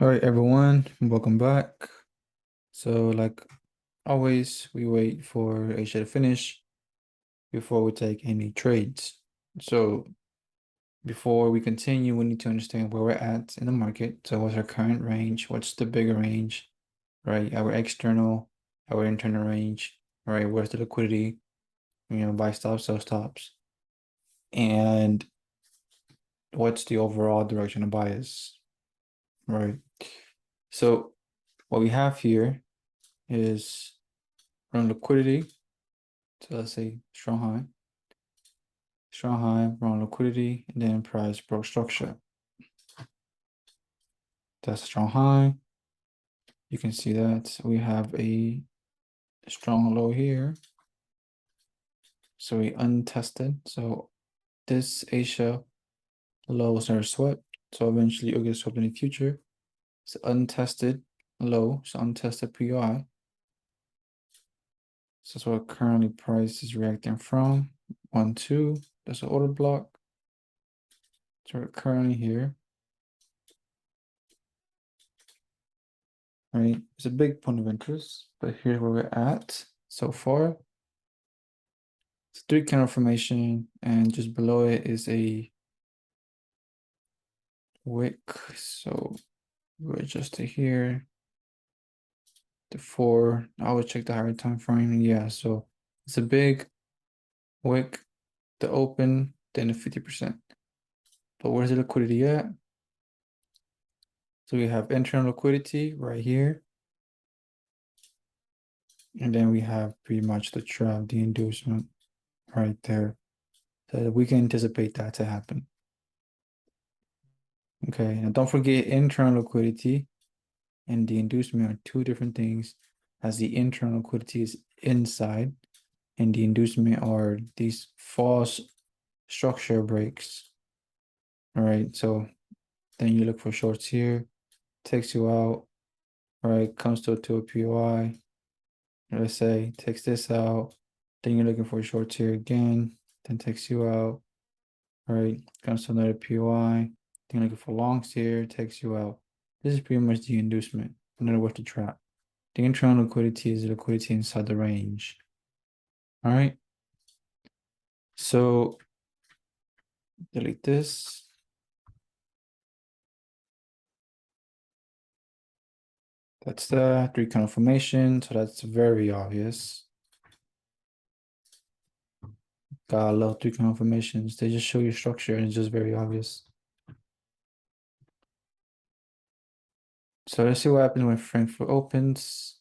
All right, everyone, welcome back. So, like always, we wait for Asia to finish before we take any trades. So, before we continue, we need to understand where we're at in the market. So, what's our current range? What's the bigger range, right? Our external, our internal range, right? Where's the liquidity? Buy stops, sell stops. And what's the overall direction of bias, right? So, what we have here is from liquidity. So let's say strong high, wrong liquidity, and then price broke structure. That's strong high. You can see that we have a strong low here. So we untested. So this Asia lows are swept. So eventually it'll get swept in the future. It's untested low, so untested POI. So that's what currently price is reacting from. 1, 2. That's an order block. So we're currently here. Right? It's a big point of interest, but here's where we're at so far. It's 3 candle formation, and just below it is a wick. So we're just to here. The 4. I would check the higher time frame. Yeah, so it's a big wick, the open, then the 50%. But where's the liquidity at? So we have internal liquidity right here. And then we have pretty much the trap, the inducement right there. So we can anticipate that to happen. Okay, now don't forget internal liquidity and the inducement are two different things, as the internal liquidity is inside and the inducement are these false structure breaks. All right, so then you look for shorts here, takes you out, all right, comes to a POI, let's say, takes this out, then you're looking for shorts here again, then takes you out, all right, comes to another POI, then you're looking for longs here, takes you out. This is pretty much the inducement, another word to trap. The internal liquidity is the liquidity inside the range. All right. So delete this. That's the 3 candle formation. So that's very obvious. Gotta love 3 candle formations. They just show you structure and it's just very obvious. So let's see what happens when Frankfurt opens.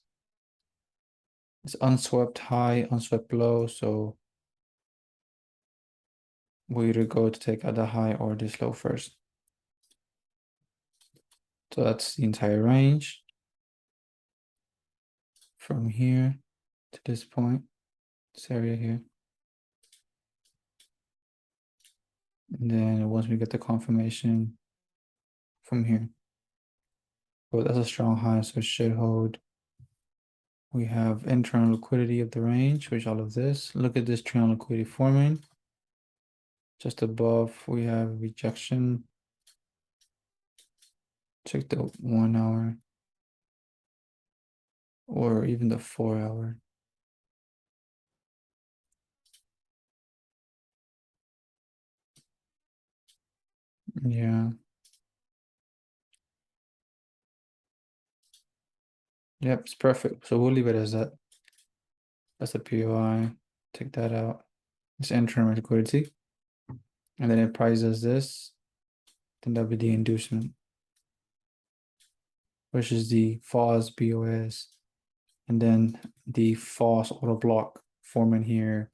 It's unswept high, unswept low. So we either go to take out the high or this low first. So that's the entire range from here to this point, this area here. And then once we get the confirmation from here. But that's a strong high, so it should hold. We have internal liquidity of the range, which all of this. Look at this internal liquidity forming. Just above, we have rejection. Check the 1 hour or even the 4 hour. Yeah. Yep, it's perfect. So we'll leave it as that. That's the POI. Take that out. It's internal liquidity. And then it prices this. Then that'll be the inducement, which is the false BOS. And then the false auto block forming here,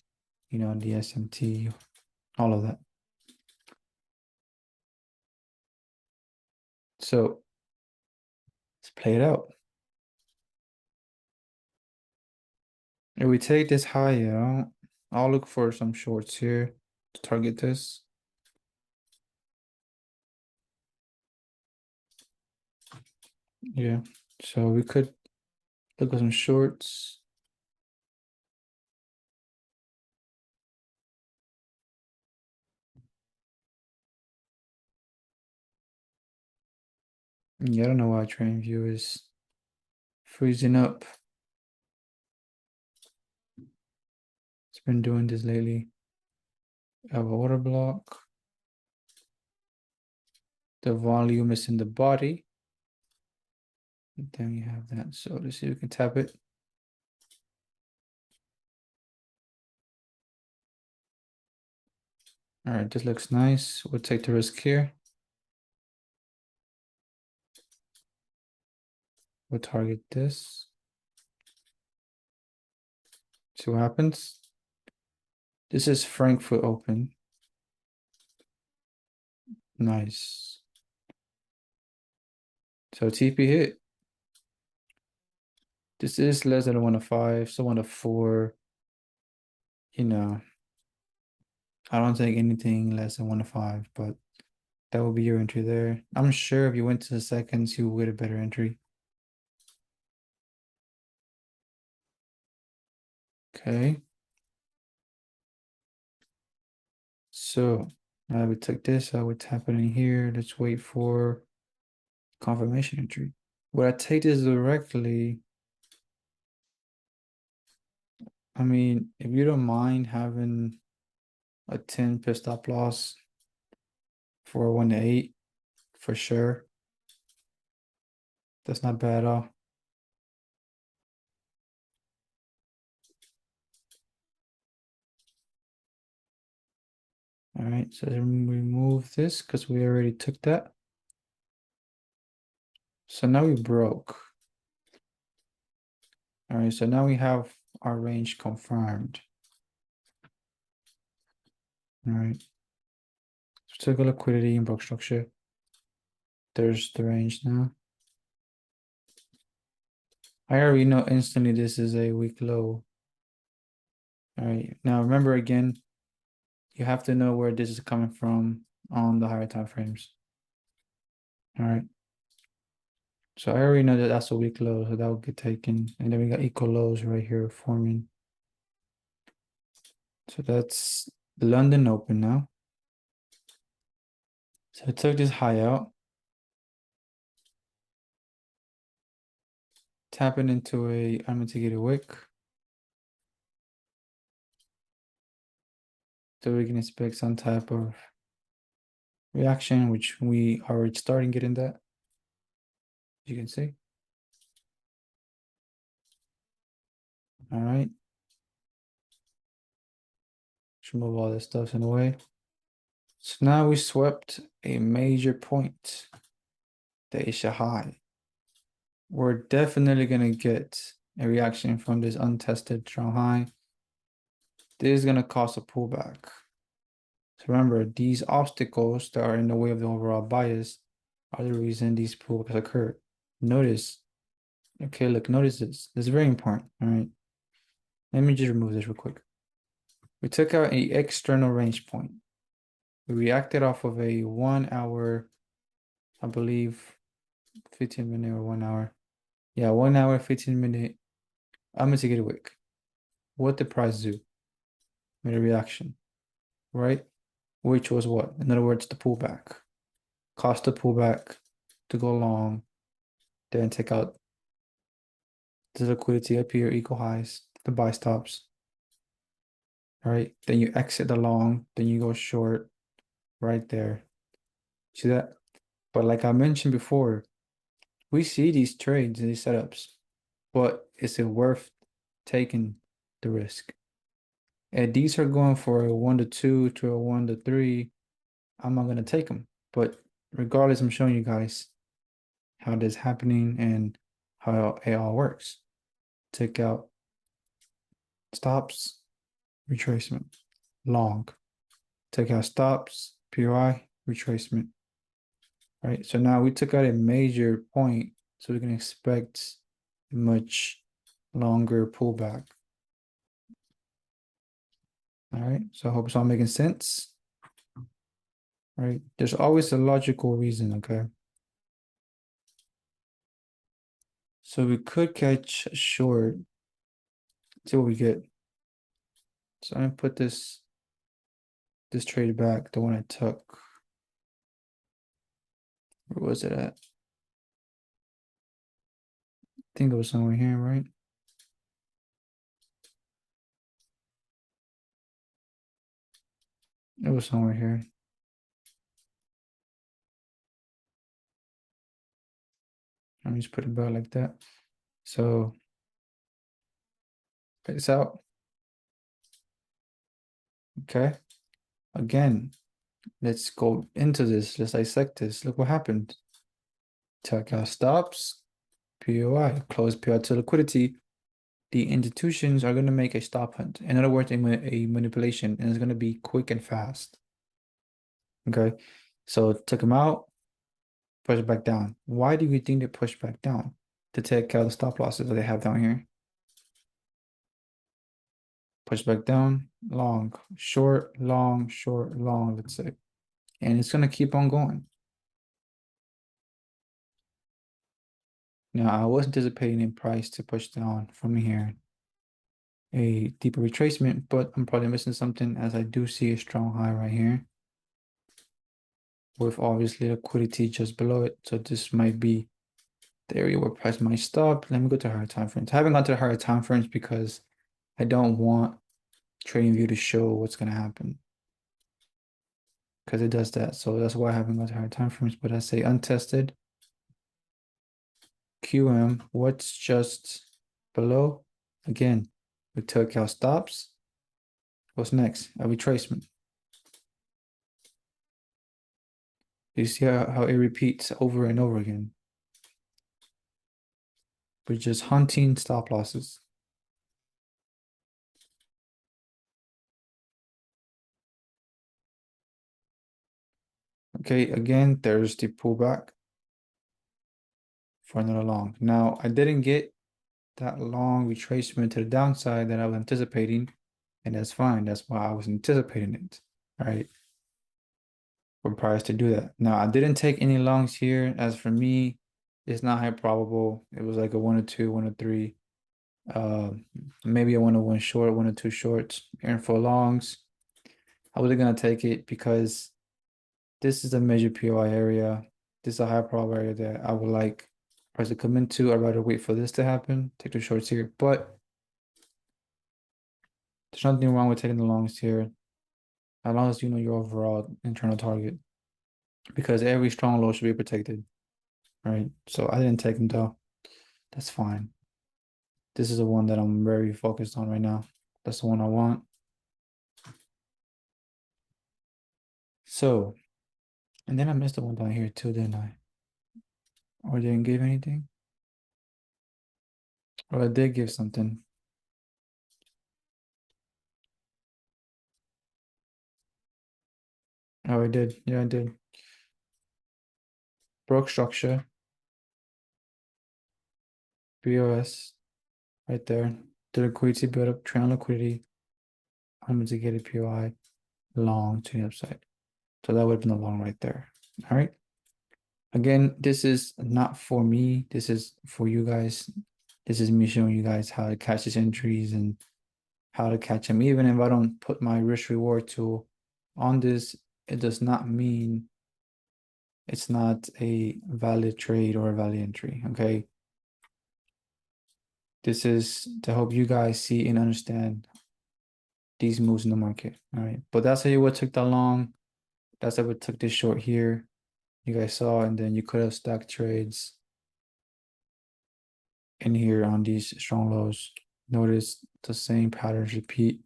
the SMT, all of that. So let's play it out. If we take this high out, I'll look for some shorts here to target this. Yeah, so we could look at some shorts. Yeah, I don't know why TradingView is freezing up. It's been doing this lately. I have an order block. The volume is in the body. And then we have that. So let's see if we can tap it. All right, this looks nice. We'll take the risk here. We'll target this. See what happens. This is Frankfurt open. Nice. So TP hit. This is less than a 105, so 104. You know, I don't take anything less than 105, but that will be your entry there. I'm sure if you went to the seconds, you would get a better entry. Okay. So I would take this, I would tap it in here. Let's wait for confirmation entry. Would I take this directly? I mean, if you don't mind having a 10 pip stop loss for 1 to 8, for sure. That's not bad at all. All right, so then remove this because we already took that. So now we broke. All right, so now we have our range confirmed. All right. So take a liquidity and broke structure. There's the range now. I already know instantly this is a weak low. All right, now remember again, you have to know where this is coming from on the higher time frames. All right. So I already know that that's a weak low, so that will get taken. And then we got equal lows right here forming. So that's London open now. So I took this high out. Tapping into I'm going to get a wick. So we can expect some type of reaction, which we are already starting getting that. As you can see. All right. Should move all this stuff in the way. So now we swept a major point, the Asia high. We're definitely gonna get a reaction from this untested strong high. This is gonna cause a pullback. So remember, these obstacles that are in the way of the overall bias are the reason these pullbacks occur. Notice, okay, look, notice this. This is very important, all right? Let me just remove this real quick. We took out an external range point. We reacted off of a 1 hour, I believe, 15 minute or 1 hour. Yeah, 1 hour, 15 minute. I'm going to get a wick. What the price do? Made a reaction, right? Which was what? In other words, the pullback. Cost the pullback to go long, then take out the liquidity up here, equal highs, the buy stops. All right, then you exit the long, then you go short right there. See that? But like I mentioned before, we see these trades and these setups, but is it worth taking the risk? And these are going for a 1 to 2 to a 1 to 3. I'm not going to take them. But regardless, I'm showing you guys how this is happening and how it all works. Take out stops, retracement, long. Take out stops, POI, retracement. Right. So now we took out a major point, so we can expect a much longer pullback. All right. So I hope it's all making sense. Right. There's always a logical reason, okay? So we could catch a short. See what we get. So I'm gonna put this trade back, the one I took. Where was it at? think it was somewhere here, right? It was somewhere here. Let me just put it back like that. So check this out. Okay. Again, let's go into this. Let's dissect this. Look what happened. Check out stops, POI, close POI to liquidity. The institutions are going to make a stop hunt. In other words, a manipulation, and it's going to be quick and fast. Okay. So took them out, push it back down. Why do you think they push back down? To take out the stop losses that they have down here. Push back down, long, short, long, short, long, let's say. And it's going to keep on going. Now, I was anticipating a price to push down from here, a deeper retracement, but I'm probably missing something as I do see a strong high right here with obviously liquidity just below it. So this might be the area where price might stop. Let me go to higher time frames. I haven't gone to higher time frames because I don't want TradingView to show what's going to happen because it does that. So that's why I haven't gone to higher time frames. But I say untested QM, what's just below? Again, we took out stops. What's next? A retracement. You see how it repeats over and over again. We're just hunting stop losses. Okay, again, there's the pullback for another long. Now, I didn't get that long retracement to the downside that I was anticipating, and that's fine. That's why I was anticipating it, right? For price to do that. Now, I didn't take any longs here. As for me, it's not high probable. It was like a 1 or 2, 1 or 3. Maybe a 1 or 1 short, 1 or 2 shorts. And for longs, I wasn't gonna take it because this is a major POI area. This is a high probable area that I would like price to come into. I'd rather wait for this to happen, take the shorts here. But there's nothing wrong with taking the longs here, as long as you know your overall internal target. Because every strong low should be protected, right? So I didn't take them though. That's fine. This is the one that I'm very focused on right now. That's the one I want. So, and then I missed the one down here too, didn't I? Or didn't give anything? Or I did give something. Oh, I did. Yeah, I did. Broke structure, BOS, right there. The liquidity build up, trend liquidity, unmitigated POI, long to the upside. So that would have been the long right there. All right. Again, this is not for me. This is for you guys. This is me showing you guys how to catch these entries and how to catch them. Even if I don't put my risk reward tool on this, it does not mean it's not a valid trade or a valid entry. Okay. This is to help you guys see and understand these moves in the market. All right. But that's how what took that long. That's how it took this short here. You guys saw, and then you could have stacked trades in here on these strong lows. Notice the same patterns repeat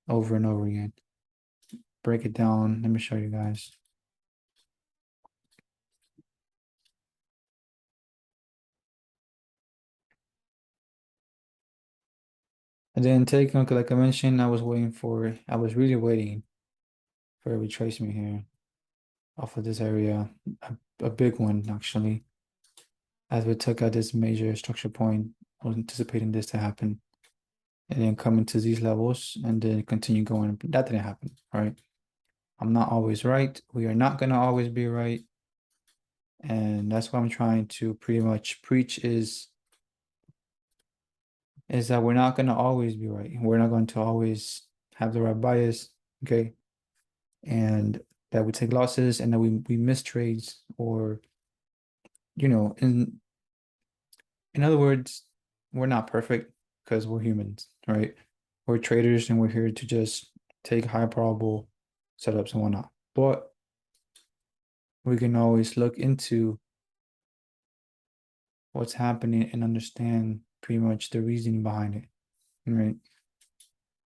over and over again. Break it down. Let me show you guys. And then take a look, like I mentioned, I was really waiting for a retracement here off of this area, a big one actually. As we took out this major structure point, I was anticipating this to happen and then come into these levels and then continue going. But that didn't happen, right? I'm not always right. We are not going to always be right. And that's what I'm trying to pretty much preach is that we're not going to always be right. We're not going to always have the right bias, okay? And that we take losses and that we miss trades or, you know, in other words, we're not perfect because we're humans, right? We're traders and we're here to just take high probable setups and whatnot. But we can always look into what's happening and understand pretty much the reasoning behind it, right?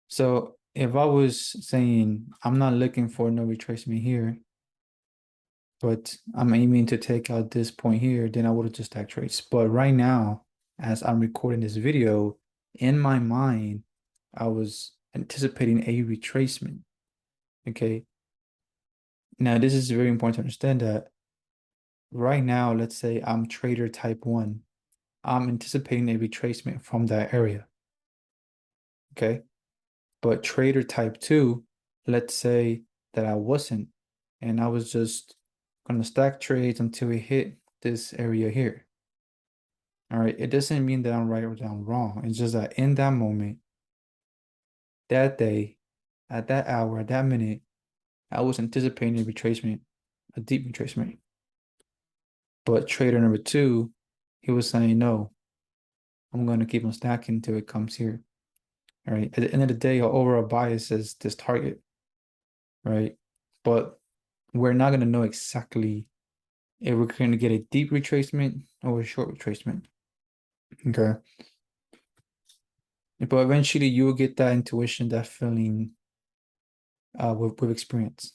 So if I was saying I'm not looking for no retracement here, but I'm aiming to take out this point here, then I would have just stacked trades. But right now, as I'm recording this video, in my mind, I was anticipating a retracement. Okay. Now, this is very important to understand that right now, let's say I'm trader type one. I'm anticipating a retracement from that area. Okay. But trader type two, let's say that I wasn't, and I was just gonna stack trades until we hit this area here. All right. It doesn't mean that I'm right or that I'm wrong. It's just that in that moment, that day, at that hour, at that minute, I was anticipating a retracement, a deep retracement. But trader number two, he was saying, no, I'm going to keep on stacking until it comes here. All right. At the end of the day, our overall bias is this target, right? But we're not going to know exactly if we're going to get a deep retracement or a short retracement. Okay. But eventually you will get that intuition, that feeling with experience.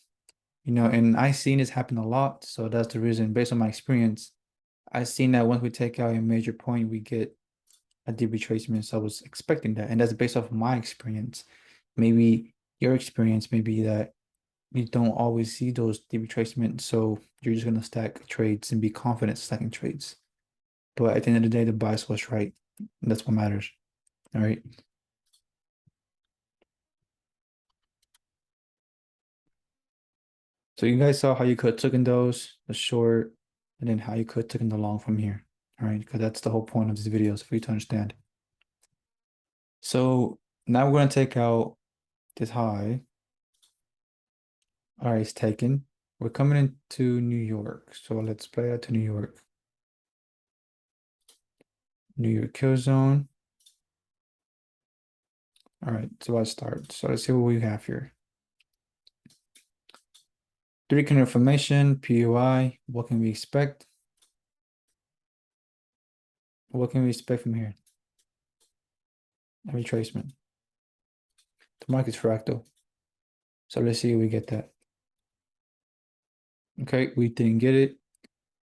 You know, and I've seen this happen a lot. So that's the reason, based on my experience, I've seen that once we take out a major point, we get a deep retracement. So I was expecting that. And that's based off of my experience. Maybe your experience may be that you don't always see those deep retracements. So you're just going to stack trades and be confident stacking trades. But at the end of the day, the bias was right. And that's what matters. All right. So you guys saw how you could have taken those, the short, and then how you could have taken the long from here. All right. Because that's the whole point of this video, is for you to understand. So now we're going to take out this high. All right, it's taken. We're coming into New York. So let's play out to New York. New York kill zone. All right, so let's start. So let's see what we have here. 3 candle formation, PUI. What can we expect? What can we expect from here? A retracement. The market's fractal. So let's see if we get that. Okay, we didn't get it.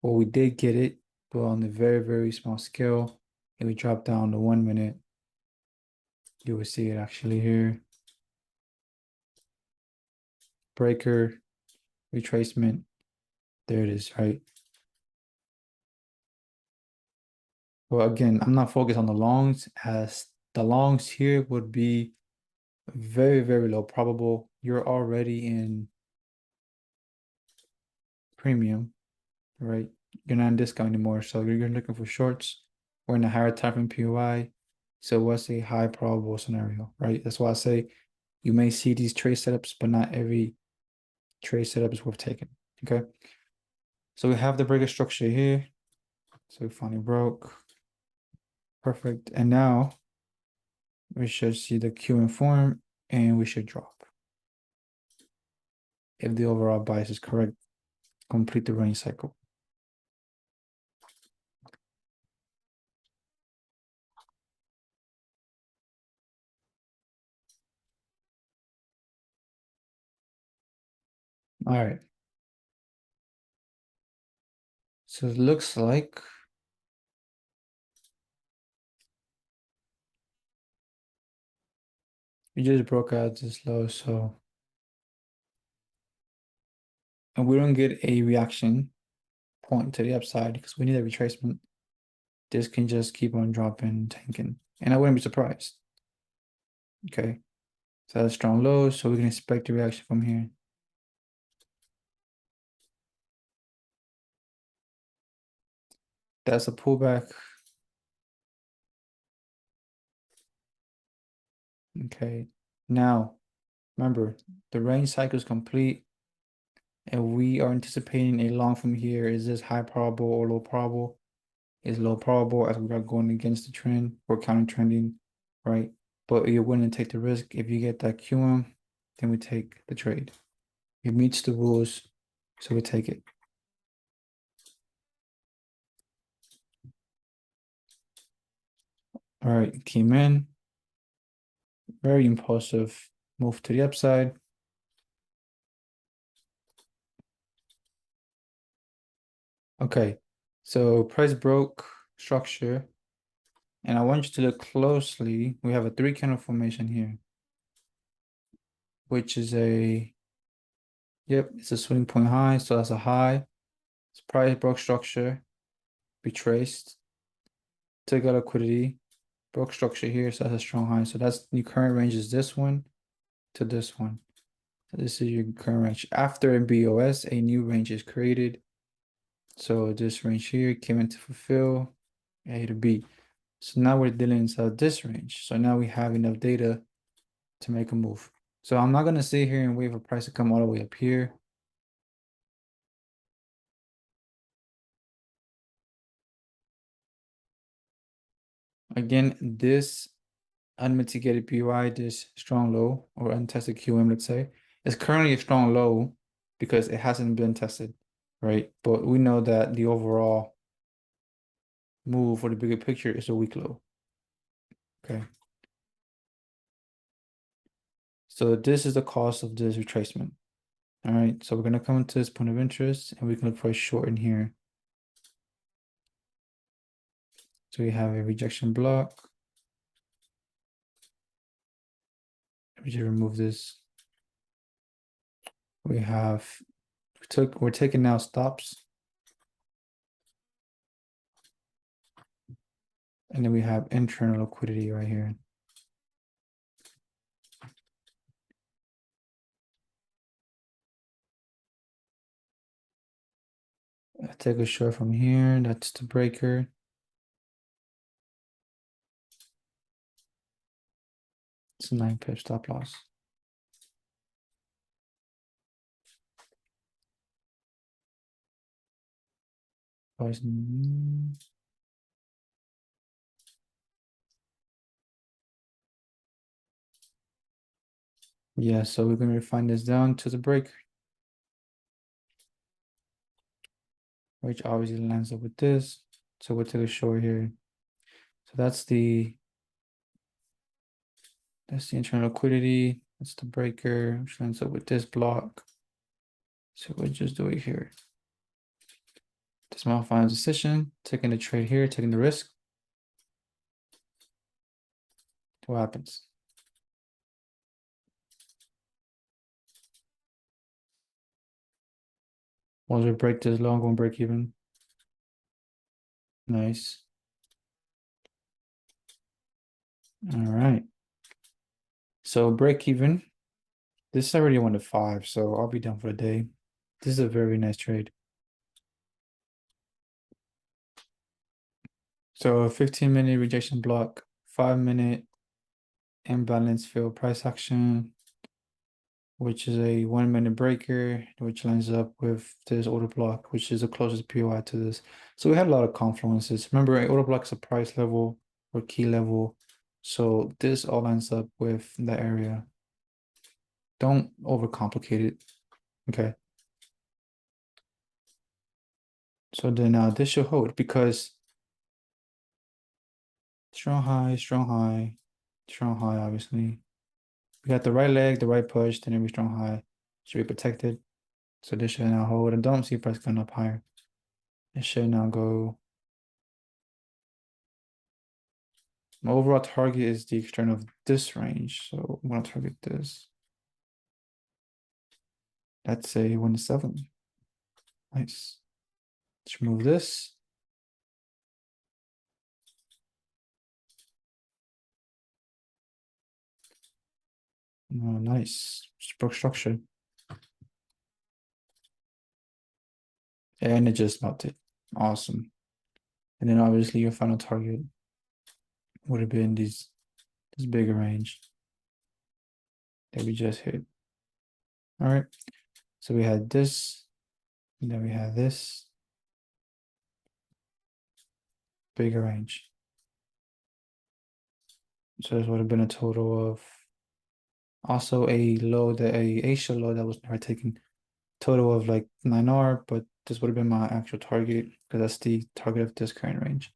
Well, we did get it, but on a very, very small scale. And we drop down to 1 minute. You will see it actually here. Breaker, retracement. There it is, right? Well, again, I'm not focused on the longs, as the longs here would be very, very low probable. You're already in premium, right? You're not in discount anymore. So you're looking for shorts. We're in a higher time frame POI. So what's a high probable scenario, right? That's why I say you may see these trade setups, but not every trade setup is worth taking. Okay. So we have the breaker structure here. So we finally broke. Perfect. And now we should see the Q inform and we should drop. If the overall bias is correct, complete the range cycle. All right. So it looks like we just broke out this low, so and we don't get a reaction point to the upside because we need a retracement. This can just keep on dropping, tanking, and I wouldn't be surprised. Okay, so that's strong low, so we can expect a reaction from here. That's a pullback. Okay, now remember the range cycle is complete, and we are anticipating a long from here. Is this high probable or low probable? is low probable as we are going against the trend or counter trending, right? But you're willing to take the risk. If you get that QM, then we take the trade. It meets the rules, so we take it. All right, came in. Very impulsive move to the upside. Okay, so price broke structure. And I want you to look closely. We have a 3 candle formation here, which is it's a swing point high. So that's a high. It's price broke structure, retraced, took out liquidity, broke structure here. So that's a strong high. So that's the current range is this one to this one. So this is your current range. After a BOS, a new range is created. So this range here came in to fulfill A to B. So now we're dealing inside this range. So now we have enough data to make a move. So I'm not gonna sit here and wait for price to come all the way up here. Again, this unmitigated PY, this strong low or untested QM, let's say, is currently a strong low because it hasn't been tested, right? But we know that the overall move for the bigger picture is a weak low. Okay. So this is the cost of this retracement. All right, so we're gonna come into this point of interest and we can look for a short in here. So we have a rejection block. Let me just remove this. We have we're taking now stops. And then we have internal liquidity right here. I take a short from here. That's the breaker. It's a 9 pip stop loss. Yeah, so we're going to refine this down to the break, which obviously lines up with this. So we'll take a short here. So that's the internal liquidity. That's the breaker, which lines up with this block. So we'll just do it here. This small final decision, taking the trade here, taking the risk. What happens? Once we break this low, I'm going to break even. Nice. All right. So break even. This is already 1 to 5, so I'll be done for the day. This is a very nice trade. So a 15-minute rejection block, 5-minute imbalance fill price action, which is a 1-minute breaker, which lines up with this order block, which is the closest POI to this. So we had a lot of confluences. Remember, an order block is a price level or key level. So this all lines up with that area. Don't overcomplicate it. Okay. So then this should hold because strong high, strong high, strong high, obviously. We got the right leg, the right push, then every strong high should be protected. So this should now hold. And don't see price going up higher. It should now go. My overall target is the external of this range. So I'm gonna target this. That's a 1 to 7. Nice. Let's remove this. Oh, nice. Broke structure. And it just melted. Awesome. And then obviously your final target would have been this bigger range that we just hit. All right. So we had this, and then we had this. bigger range. So this would have been a total of also a low that a Asia low that was never taken. Total of like 9R, but this would have been my actual target because that's the target of this current range.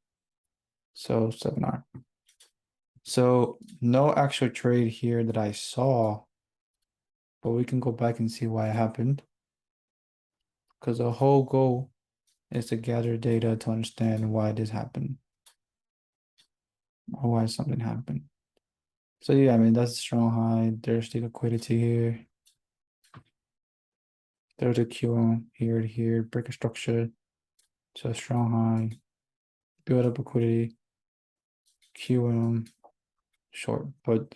So 7R. So no actual trade here that I saw, but we can go back and see why it happened. Because the whole goal is to gather data to understand why this happened or why something happened. So yeah, I mean that's a strong high. There's the liquidity here. There's a QM here to here, break a structure. So strong high, build up liquidity, QM, short. But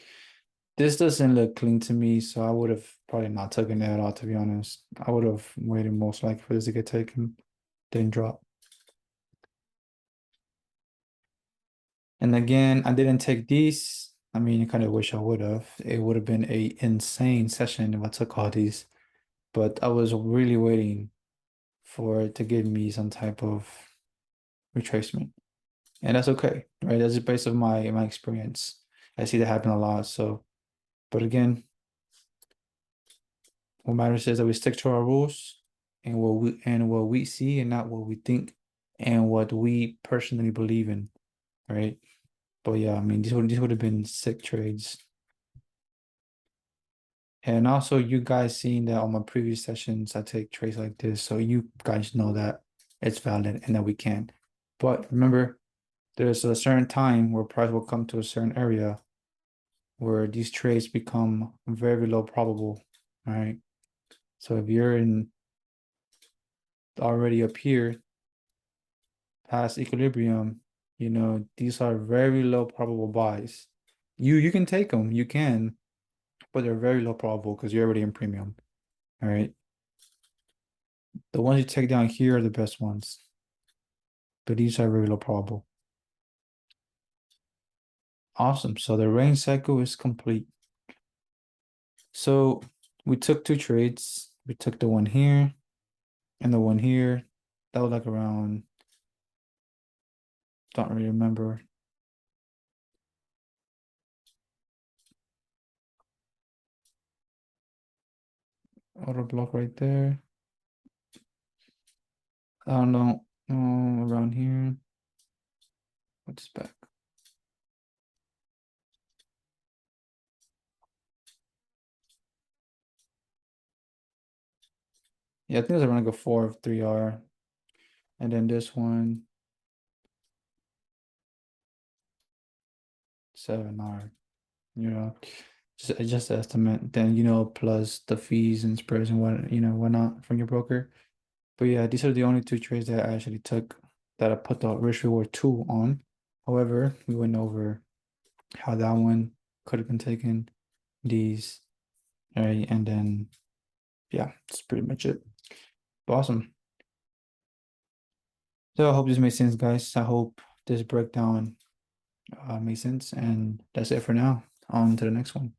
this doesn't look clean to me, so I would have probably not taken that at all, to be honest. I would have waited most likely for this to get taken, didn't drop. And again, I didn't take these. I mean, I kind of wish I would have. It would have been a insane session if I took all these. But I was really waiting for it to give me some type of retracement. And that's okay, right? That's just based on my experience. I see that happen a lot. So, but again, what matters is that we stick to our rules and what we see and not what we think and what we personally believe in, right? But yeah, I mean these would have been sick trades. And also you guys seen that on my previous sessions, I take trades like this. So you guys know that it's valid and that we can. But remember, there's a certain time where price will come to a certain area where these trades become very low probable, right? So if you're in already up here past equilibrium, you know, these are very low probable buys. You can take them, you can, but they're very low probable because you're already in premium. All right. The ones you take down here are the best ones, but these are very low probable. Awesome. So the range cycle is complete. So we took two trades. We took the one here and the one here. That was like around, don't really remember. Auto block right there. I don't know, around here. What's back? Yeah, I think it's around like a 4 of 3R. And then this one, 7R, you know, just estimate. Then, you know, plus the fees and spreads and whatnot from your broker. But yeah, these are the only two trades that I actually took that I put the risk reward 2 on. However, we went over how that one could have been taken, these, right? And then, yeah, that's pretty much it. Awesome. So I hope this made sense, guys. I hope this breakdown made sense. And that's it for now. On to the next one.